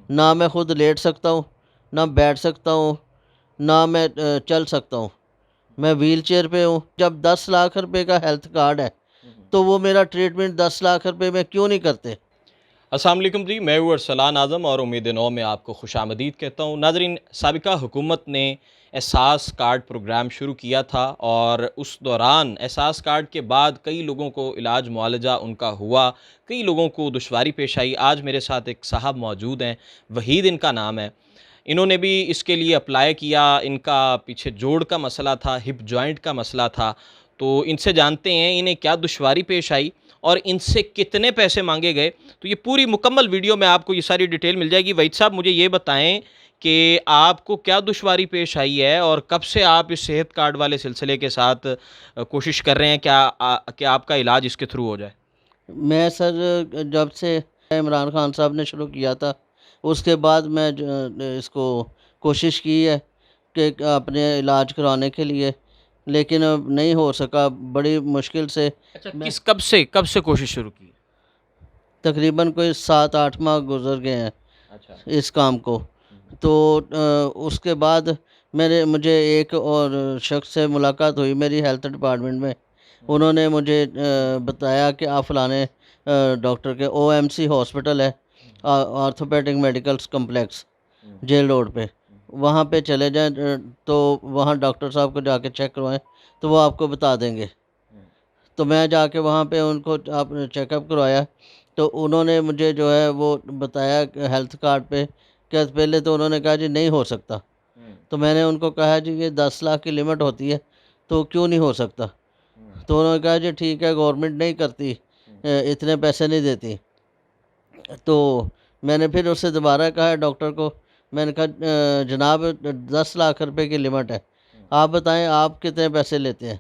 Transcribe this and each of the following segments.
ना मैं खुद लेट सकता हूँ, ना बैठ सकता हूँ, ना मैं चल सकता हूँ। मैं व्हील चेयर पे हूँ। जब 10 लाख रुपए का हेल्थ कार्ड है, तो वो मेरा ट्रीटमेंट 10 लाख रुपए में क्यों नहीं करते? अस्सलाम वालेकुम जी, मैं हूँ अरसलान आज़म और उम्मीद नौ में आपको खुशामदीद कहता हूँ। नाज़रीन, साबिका हुकूमत ने एहसास कार्ड प्रोग्राम शुरू किया था और उस दौरान एहसास कार्ड के बाद कई लोगों को इलाज मुआलजा उनका हुआ, कई लोगों को दुश्वारी पेश आई। आज मेरे साथ एक साहब मौजूद हैं, वहीद इनका नाम है। इन्होंने भी इसके लिए अप्लाई किया, इनका पीछे जोड़ का मसला था, हिप जॉइंट का मसला था। तो इनसे जानते हैं इन्हें क्या दुश्वारी पेश आई और इनसे कितने पैसे मांगे गए। तो ये पूरी मुकम्मल वीडियो में आपको ये सारी डिटेल मिल जाएगी। वहीद साहब, मुझे ये बताएं कि आपको क्या दुश्वारी पेश आई है और कब से आप इस सेहत कार्ड वाले सिलसिले के साथ कोशिश कर रहे हैं कि आपका इलाज इसके थ्रू हो जाए? मैं सर जब से इमरान खान साहब ने शुरू किया था, उसके बाद मैं इसको कोशिश की है कि अपने इलाज कराने के लिए, लेकिन अब नहीं हो सका। बड़ी मुश्किल से अच्छा, मैं कब से कोशिश शुरू की? तकरीबन कोई 7-8 माह गुज़र गए हैं अच्छा। इस काम को। तो उसके बाद मुझे एक और शख्स से मुलाकात हुई मेरी हेल्थ डिपार्टमेंट में। उन्होंने मुझे बताया कि आप फ़लाने डॉक्टर के ओएमसी हॉस्पिटल है, orthopaedic medical complex, jail road पे, वहाँ पे चले जाएँ, तो वहाँ डॉक्टर साहब को जाके चेक करवाएँ, तो वो आपको बता देंगे। तो मैं जाके वहाँ पे उनको आप चेकअप करवाया, तो उन्होंने मुझे जो है वो बताया कि हेल्थ कार्ड पे, क्या पहले तो उन्होंने कहा जी नहीं हो सकता। तो मैंने उनको कहा जी ये 10 लाख की लिमिट होती है, तो क्यों नहीं हो सकता? तो उन्होंने कहा जी ठीक है, गवर्नमेंट नहीं करती, इतने पैसे नहीं देती। तो मैंने फिर उससे दोबारा कहा डॉक्टर को, मैंने कहा जनाब 10 लाख रुपए की लिमिट है, आप बताएं आप कितने पैसे लेते हैं?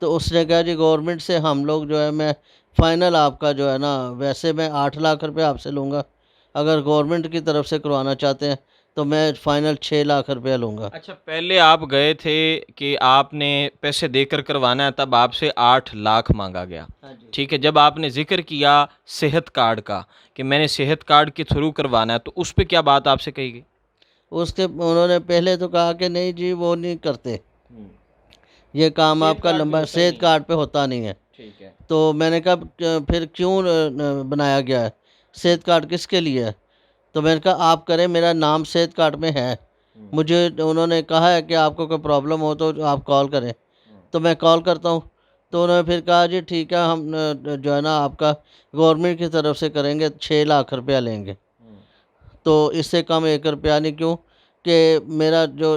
तो उसने कहा जी गवर्नमेंट से हम लोग जो है, मैं फ़ाइनल आपका जो है ना, वैसे मैं 8 लाख रुपए आपसे लूँगा, अगर गवर्नमेंट की तरफ से करवाना चाहते हैं तो मैं फ़ाइनल 6 लाख रुपया लूँगा। अच्छा, पहले आप गए थे कि आपने पैसे देकर करवाना है, तब आपसे 8 लाख माँगा गया। हाँ जी। ठीक है, जब आपने ज़िक्र किया सेहत कार्ड का कि मैंने सेहत कार्ड के थ्रू करवाना है, तो उस पे क्या बात आपसे कही गई? उन्होंने पहले तो कहा कि नहीं जी वो नहीं करते, हुँ। ये काम सेहत आपका कार्ड पे लंबा होता ही सेहत नहीं है। कार्ड पे होता नहीं है। ठीक है। तो मैंने कहा फिर क्यों बनाया गया है? हुँ, सेहत कार्ड किसके लिए है? तो मैंने कहा आप करें, मेरा नाम सेहत कार्ड में है। हुँ, मुझे उन्होंने कहा है कि आपको कोई प्रॉब्लम हो तो आप कॉल करें। हुँ, तो मैं कॉल करता हूँ। हुँ, तो उन्होंने फिर कहा जी ठीक है, हम जो है ना आपका गवर्नमेंट की तरफ से करेंगे, 6 लाख रुपया लेंगे। हुँ, तो इससे कम 1 रुपया नहीं, क्यों कि मेरा जो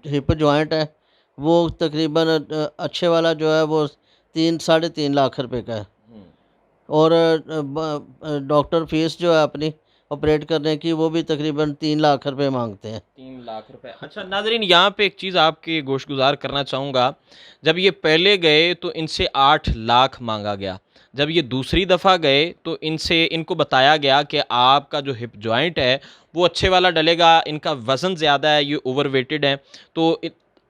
हिप जॉइंट है, वो तकरीबन अच्छे वाला जो है वो 3 साढ़े 3 लाख रुपए का है। हुँ। और डॉक्टर फ़ीस जो है अपनी ऑपरेट करने की, वो भी तकरीबन 3 लाख रुपए माँगते हैं। 3 लाख रुपए। अच्छा नाज़रीन, यहाँ पे एक चीज़ आपकी गोशगुज़ार करना चाहूँगा। जब ये पहले गए तो इनसे 8 लाख माँगा गया। जब ये दूसरी दफ़ा गए तो इनको बताया गया कि आपका जो हिप जॉइंट है वो अच्छे वाला डलेगा, इनका वज़न ज़्यादा है, ये ओवरवेटेड हैं। तो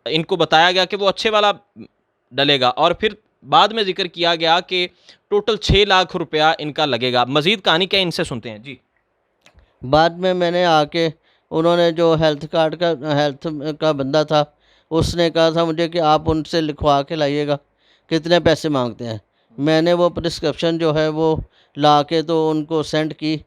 इनको बताया गया कि वो अच्छे वाला डलेगा और फिर बाद में ज़िक्र किया गया कि टोटल 6 लाख रुपया इनका लगेगा। मज़ीद कहानी क्या है, इनसे सुनते हैं। जी। बाद में मैंने आके, उन्होंने जो हेल्थ का बंदा था, उसने कहा था मुझे कि आप उनसे लिखवा के लाइएगा, कितने पैसे माँगते हैं। मैंने वो प्रिस्क्रिप्शन जो है वो ला के तो उनको सेंड की,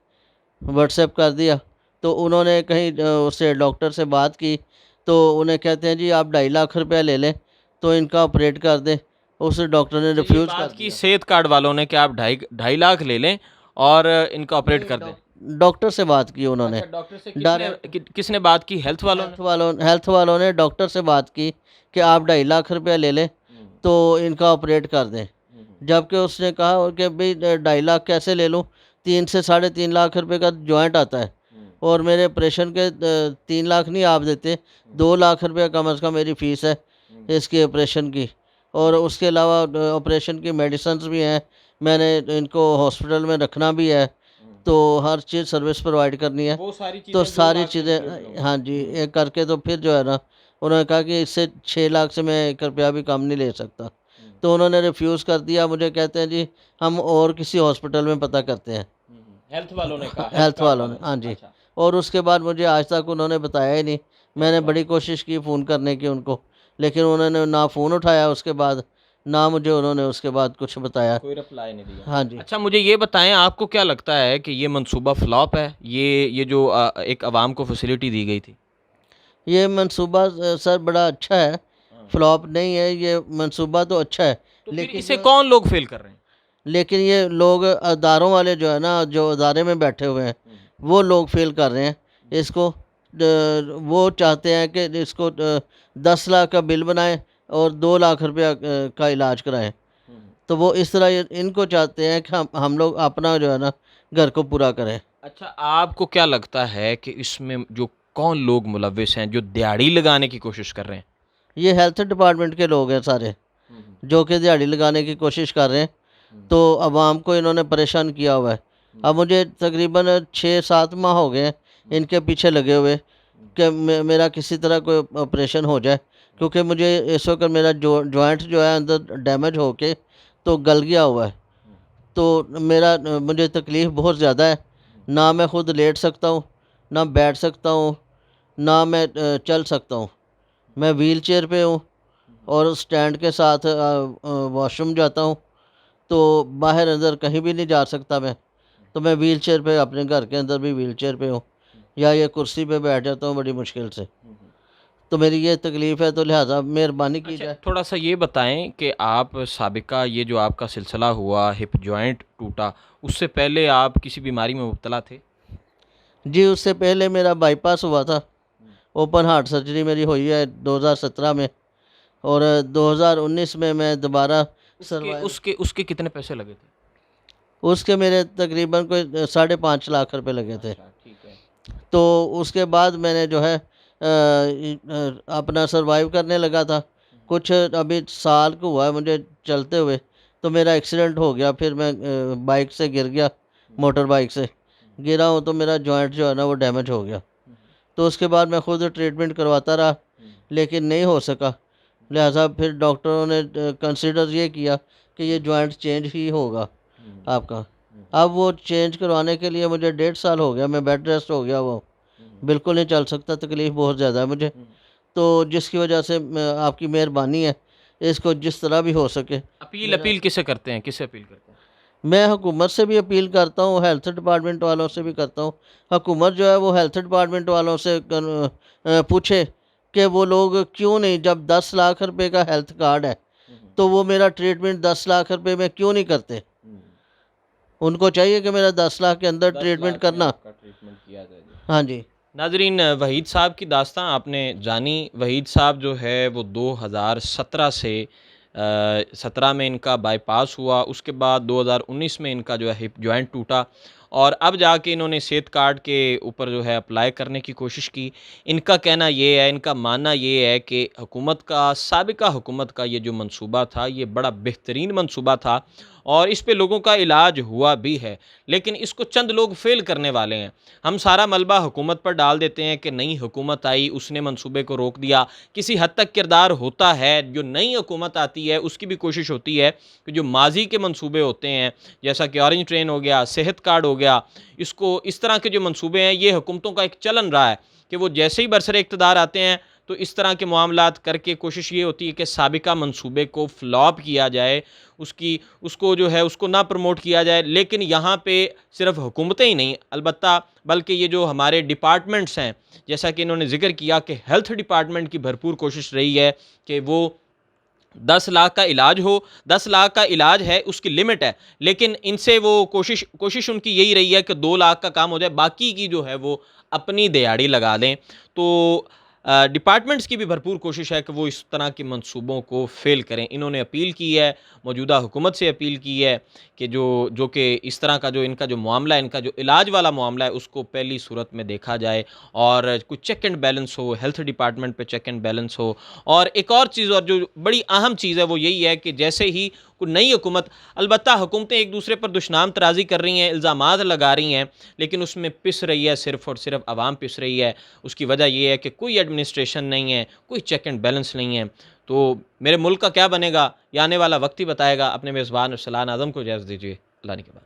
व्हाट्सएप कर दिया। तो उन्होंने कहीं उससे डॉक्टर से बात की, तो उन्हें कहते हैं जी आप 2.5 लाख रुपया ले लें तो इनका ऑपरेट कर दें। उस डॉक्टर ने अच्छा, ये रिफ्यूज़ कर बात की दिया। सेहत कार्ड वालों ने कि आप ढाई ढाई लाख ले लें और इनका ऑपरेट नहीं, कर दें। डॉक्टर से बात की उन्होंने। अच्छा, डॉक्टर से डायरेक्ट किसने बात की, हेल्थ वालों ने? हेल्थ वालों ने डॉक्टर से बात की कि हम्म, आप 2.5 लाख रुपया ले लें हम्म, तो इनका ऑपरेट कर दें। हम्म, जबकि उसने कहा कि भई 2.5 लाख कैसे ले लूँ? 3 से साढ़े 3 लाख रुपए का जॉइंट आता है, हम्म, और मेरे ऑपरेशन के 3 लाख नहीं आप देते, 2 लाख रुपया कम से कम मेरी फ़ीस है हम्म, इसकी ऑपरेशन की। और हम्म, उसके अलावा ऑपरेशन की मेडिसिन्स भी हैं, मैंने इनको हॉस्पिटल में रखना भी है, हम्म। तो हर चीज़ सर्विस प्रोवाइड करनी है। वो सारी तो चीज़ें 2 सारी लाख में चीज़ें इंक्लूड होंगी। हाँ जी, ये करके तो फिर जो है ना, उन्होंने कहा कि इससे 6 लाख से मैं 1 रुपया भी कम नहीं ले सकता। हम्म, तो उन्होंने रिफ्यूज़ कर दिया। मुझे कहते हैं जी हम और किसी हॉस्पिटल में पता करते हैं। हेल्थ वालों ने कहा, हेल्थ हेल्थ कार्ड वालों ने, वालों ने। हाँ जी। अच्छा। और उसके बाद मुझे आज तक उन्होंने बताया ही नहीं। मैंने बड़ी कोशिश की फ़ोन करने की उनको, लेकिन उन्होंने ना फ़ोन उठाया उसके बाद, ना मुझे उन्होंने उसके बाद कुछ बताया। कोई रिप्लाई नहीं दिया। हाँ जी। अच्छा मुझे ये बताएँ आपको क्या लगता है कि ये मंसूबा फ्लॉप है? ये जो एक आवाम को फैसिलिटी दी गई थी? ये मंसूबा सर बड़ा अच्छा है, हाँ। फ्लॉप नहीं है, ये मंसूबा तो अच्छा है। तो फिर लेकिन इसे जो कौन लोग फ़ेल कर रहे हैं? लेकिन ये लोग अदारों वाले जो है ना, जो अदारे में बैठे हुए हैं, हुँ, वो लोग फ़ेल कर रहे हैं इसको। वो चाहते हैं कि इसको 10 लाख का बिल बनाएँ और 2 लाख रुपया का इलाज कराएँ। हुँ। तो वो इस तरह ये इनको चाहते हैं कि हम लोग अपना जो है ना, घर को पूरा करें। अच्छा आपको क्या लगता है कि इसमें जो कौन लोग मुलव्विस हैं, जो दिहाड़ी लगाने की कोशिश कर रहे हैं? ये हेल्थ डिपार्टमेंट के लोग हैं सारे, हुँ, हुँ, जो कि दिहाड़ी लगाने की कोशिश कर रहे हैं। हुँ, तो अवाम को इन्होंने परेशान किया हुआ है। हुँ, अब मुझे तकरीबन 6-7 माह हो गए हैं हुँ, इनके पीछे लगे हुए हुँ, कि मेरा किसी तरह कोई ऑपरेशन हो जाए, क्योंकि मुझे इस वक़्त मेरा जॉइंट जो है अंदर डैमेज होके तो गल गया हुआ है। हुँ, तो मुझे तकलीफ़ बहुत ज़्यादा है। ना मैं खुद लेट सकता हूँ, ना बैठ सकता हूँ, ना मैं चल सकता हूँ। मैं व्हीलचेयर पे हूँ और स्टैंड के साथ वॉशरूम जाता हूँ, तो बाहर अंदर कहीं भी नहीं जा सकता मैं। तो मैं व्हीलचेयर पे, अपने घर के अंदर भी व्हीलचेयर पे हूँ, या ये कुर्सी पे बैठ जाता हूँ बड़ी मुश्किल से। हुँ, हुँ। तो मेरी ये तकलीफ़ है, तो लिहाज़ा मेहरबानी की अच्छा जाए। थोड़ा-सा ये बताएँ कि आप साबिका ये जो आपका सिलसिला हुआ, हिप जॉइंट टूटा, उससे पहले आप किसी बीमारी में मुब्तला थे? जी, उससे पहले मेरा बाईपास हुआ था। हुँ। ओपन हार्ट सर्जरी मेरी हुई है 2017 में, और 2019 में मैं दोबारा उसके सर्वाइव उसके उसके कितने पैसे लगे थे? उसके मेरे तकरीबन कोई 5.5 लाख रुपए लगे थे। अच्छा, ठीक है। तो उसके बाद मैंने जो है अपना सर्वाइव करने लगा था। हुँ, हुँ, कुछ अभी साल को हुआ है मुझे चलते हुए, तो मेरा एक्सीडेंट हो गया, फिर मैं बाइक से गिर गया, हुँ, मोटर बाइक से। हुँ, गिरा हूँ तो मेरा जॉइंट जो है ना वो डैमेज हो गया। हुँ, तो उसके बाद मैं खुद ट्रीटमेंट करवाता रहा, हुँ, लेकिन नहीं हो सका। लिहाज़ा फिर डॉक्टरों ने कंसीडर ये किया कि ये जॉइंट चेंज ही होगा हुँ, आपका। हुँ, अब वो चेंज करवाने के लिए मुझे 1.5 साल हो गया, मैं बेड रेस्ट हो गया वो। हुँ, बिल्कुल नहीं चल सकता, तकलीफ़ बहुत ज़्यादा है मुझे। हुँ। तो जिसकी वजह से आपकी मेहरबानी है, इसको जिस तरह भी हो सके अपील मेरा अपील किससे करते हैं? किससे अपील करते हैं? मैं हुकूमत से भी अपील करता हूँ, हेल्थ डिपार्टमेंट वालों से भी करता हूँ। हुकूमत जो है वो हेल्थ डिपार्टमेंट वालों से पूछे कि वो लोग क्यों नहीं, जब 10 लाख रुपए का हेल्थ कार्ड है, हुँ, हुँ, तो वो मेरा ट्रीटमेंट 10 लाख रुपए में क्यों नहीं करते? हुँ। उनको चाहिए कि मेरा 10 लाख के अंदर 10 ट्रीटमेंट लाख में करना। आपका ट्रीटमेंट किया जाए जी। हाँ जी। नाज़रीन वहीद साहब की दास्तान आपने जानी। वहीद साहब जो है वो 2017 से 17 में इनका बाईपास हुआ, उसके बाद 2019 में इनका जो है हिप जॉइंट टूटा और अब जाके इन्होंने सेहत कार्ड के ऊपर जो है अप्लाई करने की कोशिश की। इनका कहना ये है, इनका मानना ये है कि हुकूमत का साबिका हुकूमत का ये जो मंसूबा था, ये बड़ा बेहतरीन मंसूबा था और इस पे लोगों का इलाज हुआ भी है, लेकिन इसको चंद लोग फ़ेल करने वाले हैं। हम सारा मलबा हुकूमत पर डाल देते हैं कि नई हुकूमत आई, उसने मंसूबे को रोक दिया। किसी हद तक किरदार होता है, जो नई हुकूमत आती है उसकी भी कोशिश होती है कि जो माज़ी के मंसूबे होते हैं, जैसा कि ऑरेंज ट्रेन हो गया, सेहत कार्ड हो गया, इसको इस तरह के जो मंसूबे हैं, ये हुकूमतों का एक चलन रहा है कि वो जैसे ही बरसरे इक़्तिदार आते हैं, तो इस तरह के मामलात करके कोशिश ये होती है कि साबिका मंसूबे को फ्लॉप किया जाए, उसकी उसको जो है उसको ना प्रमोट किया जाए। लेकिन यहाँ पे सिर्फ़ हुकूमतें ही नहीं अलबत्ता बल्कि ये जो हमारे डिपार्टमेंट्स हैं, जैसा कि इन्होंने ज़िक्र किया कि हेल्थ डिपार्टमेंट की भरपूर कोशिश रही है कि वो 10 लाख का इलाज हो, 10 लाख का इलाज है, उसकी लिमिट है, लेकिन इनसे वो कोशिश कोशिश उनकी यही रही है कि 2 लाख का काम हो जाए, बाकी की जो है वो अपनी दिहाड़ी लगा दें। तो डिपार्टमेंट्स की भी भरपूर कोशिश है कि वो इस तरह के मंसूबों को फ़ेल करें। इन्होंने अपील की है, मौजूदा हुकूमत से अपील की है कि जो कि इस तरह का जो इनका जो मामला है, इनका जो इलाज वाला मामला है, उसको पहली सूरत में देखा जाए और कुछ चेक एंड बैलेंस हो, हेल्थ डिपार्टमेंट पे चेक एंड बैलेंस हो। और एक और चीज़ और जो बड़ी अहम चीज़ है वो यही है कि जैसे ही कोई नई हुकूमत अलबत्ता हुकूमतें एक दूसरे पर दुश्मनाम तराज़ी कर रही हैं, इल्ज़ामात लगा रही हैं, लेकिन उसमें पिस रही है सिर्फ़ और सिर्फ आवाम पिस रही है। उसकी वजह ये है कि कोई एडमिनिस्ट्रेशन नहीं है, कोई चेक एंड बैलेंस नहीं है। तो मेरे मुल्क का क्या बनेगा, ये आने वाला वक्त ही बताएगा। अपने मेज़बान अरसलान आज़म को इजाज़त दीजिए। अल्लाह ने के बाद।